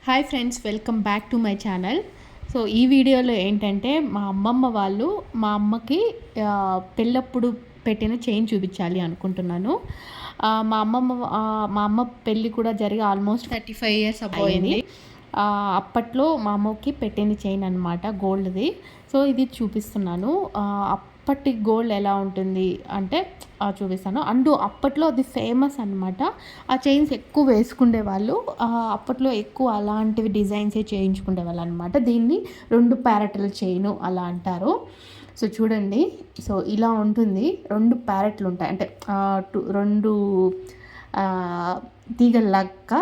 Hi friends, welcome back to my channel. So ఈ వీడియోలో ఏంటంటే మా అమ్మమ్మ వాళ్ళు మా అమ్మకి పెళ్ళప్పుడు పెట్టిన చైన్ చూపించాలి అనుకుంటున్నాను. మా అమ్మ పెళ్ళి కూడా జరిగి ఆల్మోస్ట్ 35 ఇయర్స్ అయింది. అప్పట్లో మా అమ్మకి పెట్టిన చైన్ అనమాట, గోల్డ్ది. సో ఇది చూపిస్తున్నాను. అప్పటి గోల్డ్ ఎలా ఉంటుంది అంటే చూపిస్తాను. అప్పట్లో అది ఫేమస్ అనమాట. ఆ చైన్స్ ఎక్కువ వేసుకునే వాళ్ళు. అప్పట్లో ఎక్కువ అలాంటివి డిజైన్సే చేయించుకునేవాళ్ళు అనమాట. దీన్ని 2 ప్యారెట్ల చైను అలా అంటారు. సో చూడండి, సో ఇలా ఉంటుంది. 2 ప్యారెట్లు ఉంటాయి, అంటే 2 తీగల్లాగా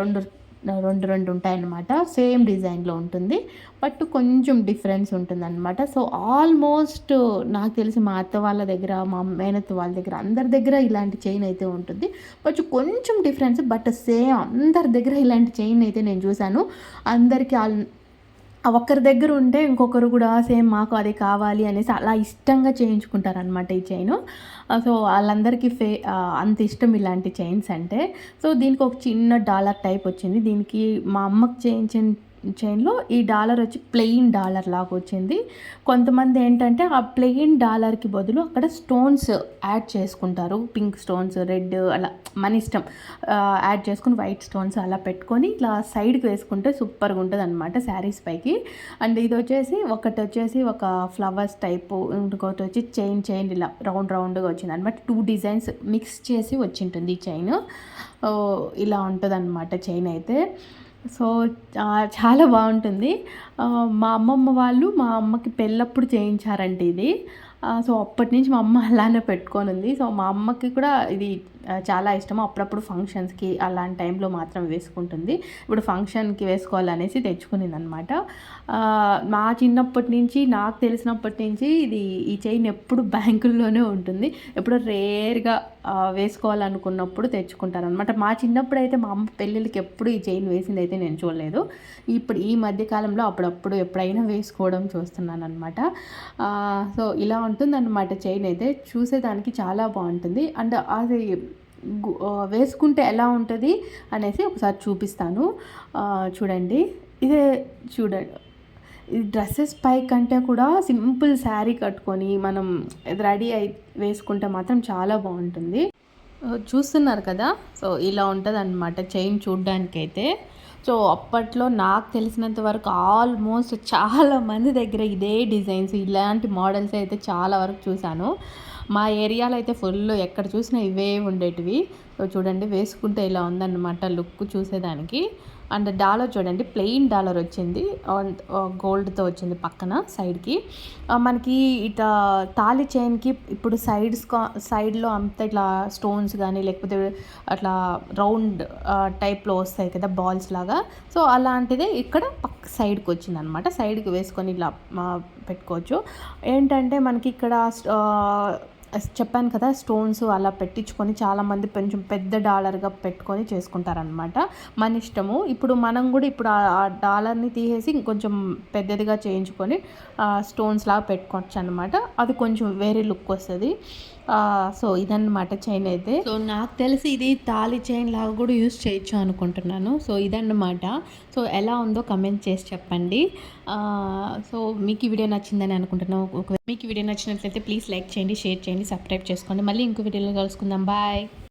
2 ఉంటాయన్నమాట. సేమ్ డిజైన్లో ఉంటుంది, బట్ కొంచెం డిఫరెన్స్ ఉంటుందన్నమాట. సో ఆల్మోస్ట్ నాకు తెలిసి మా అత్త వాళ్ళ దగ్గర, మా మేనత్త వాళ్ళ దగ్గర, అందరి దగ్గర ఇలాంటి చైన్ అయితే ఉంటుంది. కొంచెం డిఫరెన్స్, బట్ సేమ్ అందరి దగ్గర ఇలాంటి చైన్ అయితే నేను చూశాను. అందరికీ ఒకరి దగ్గర ఉంటే ఇంకొకరు కూడా సేమ్ మాకు అది కావాలి అనేసి అలా ఇష్టంగా చేయించుకుంటారనమాట ఈ చైను. సో వాళ్ళందరికీ అంత ఇష్టం ఇలాంటి చైన్స్ అంటే. సో దీనికి ఒక చిన్న డాలర్ టైప్ వచ్చింది. దీనికి మా అమ్మకి చేయించిన చైన్లో ఈ డాలర్ వచ్చి ప్లెయిన్ డాలర్ లాగా వచ్చింది. కొంతమంది ఏంటంటే ఆ ప్లెయిన్ డాలర్కి బదులు అక్కడ స్టోన్స్ యాడ్ చేసుకుంటారు. పింక్ స్టోన్స్, రెడ్, అలా మన ఇష్టం యాడ్ చేసుకుని వైట్ స్టోన్స్ అలా పెట్టుకొని ఇట్లా సైడ్కి వేసుకుంటే సూపర్గా ఉంటుంది అనమాట శారీస్ పైకి. అండ్ ఇది ఒకటి వచ్చేసి ఒక ఫ్లవర్స్ టైపు, ఇంకొకటి వచ్చి చైన్ ఇలా రౌండ్గా వచ్చింది అనమాట. 2 డిజైన్స్ మిక్స్ చేసి వచ్చింటుంది ఈ చైన్. ఇలా ఉంటుంది అనమాట చైన్ అయితే. సో చాలా బాగుంటుంది. మా అమ్మమ్మ వాళ్ళు మా అమ్మకి పెళ్ళప్పుడు చేయించారంటే ఇది. సో అప్పటి నుంచి మా అమ్మ అలానే పెట్టుకొని ఉంది. సో మా అమ్మకి కూడా ఇది చాలా ఇష్టము. అప్పుడప్పుడు ఫంక్షన్స్కి అలాంటి టైంలో మాత్రం వేసుకుంటుంది. ఇప్పుడు ఫంక్షన్కి వేసుకోవాలనేసి తెచ్చుకునింది అనమాట. మా చిన్నప్పటి నుంచి, నాకు తెలిసినప్పటి నుంచి ఈ చైన్ ఎప్పుడు బ్యాంకుల్లోనే ఉంటుంది. ఎప్పుడో రేర్గా వేసుకోవాలనుకున్నప్పుడు తెచ్చుకుంటారనమాట. మా చిన్నప్పుడు అయితే మా అమ్మ పెళ్ళిళ్ళకి ఎప్పుడు ఈ చైన్ వేసింది అయితే నేను చూడలేదు. ఇప్పుడు ఈ మధ్యకాలంలో అప్పుడప్పుడు ఎప్పుడైనా వేసుకోవడం చూస్తున్నాను అనమాట. సో ఇలా ఉంటుందన్నమాట చైన్ అయితే. చూసేదానికి చాలా బాగుంటుంది. అండ్ అది వేసుకుంటే ఎలా ఉంటుంది అనేసి ఒకసారి చూపిస్తాను. చూడండి, చూడండి, ఈ డ్రెస్సెస్ పై కంటే కూడా సింపుల్ శారీ కట్టుకొని మనం రెడీ వేసుకుంటే మాత్రం చాలా బాగుంటుంది. చూస్తున్నారు కదా, సో ఇలా ఉంటుంది అన్నమాట చైన్ చూడ్డానికైతే. సో అప్పట్లో నాకు తెలిసినంత వరకు ఆల్మోస్ట్ చాలా మంది దగ్గర ఇదే డిజైన్స్, ఇలాంటి మోడల్స్ అయితే చాలా వరకు చూశాను. మా ఏరియాలో అయితే ఫుల్ ఎక్కడ చూసినా ఇవే ఉండేటివి. సో చూడండి, వేసుకుంటే ఇలా ఉందన్నమాట లుక్ చూసేదానికి. అండ్ డాలర్ చూడండి, ప్లెయిన్ డాలర్ వచ్చింది, గోల్డ్తో వచ్చింది పక్కన సైడ్కి. మనకి ఇట్లా తాళి చైన్కి ఇప్పుడు సైడ్లో అంతా ఇట్లా స్టోన్స్ కానీ లేకపోతే అట్లా రౌండ్ టైప్లో వస్తాయి కదా, బాల్స్ లాగా. సో అలాంటిదే ఇక్కడ సైడ్కి వచ్చింది అనమాట. సైడ్కి వేసుకొని ఇలా పెట్టుకోవచ్చు. ఏంటంటే మనకి ఇక్కడ చెప్పాను కదా, స్టోన్స్ అలా పెట్టించుకొని చాలామంది కొంచెం పెద్ద డాలర్గా పెట్టుకొని చేసుకుంటారనమాట. మన ఇష్టము. ఇప్పుడు మనం కూడా ఇప్పుడు ఆ డాలర్ని తీసేసి ఇంకొంచెం పెద్దదిగా చేయించుకొని స్టోన్స్ లాగా పెట్టుకోవచ్చు అనమాట. అది కొంచెం వేరే లుక్ వస్తుంది. సో ఇదన్నమాట చైన్ అయితే. సో నాకు తెలిసి ఇది తాళి చైన్ లాగా కూడా యూస్ చేయొచ్చు అనుకుంటున్నాను. సో ఇదన్నమాట. సో ఎలా ఉందో కమెంట్ చేసి చెప్పండి. సో మీకు ఈ వీడియో నచ్చిందని అనుకుంటున్నాను. ఒకవేళ మీకు ఈ వీడియో నచ్చినట్లయితే ప్లీజ్ లైక్ చేయండి, షేర్ చేయండి, సబ్స్క్రైబ్ చేసుకోండి. మళ్ళీ ఇంకో వీడియోలో కలుసుకుందాం. బాయ్.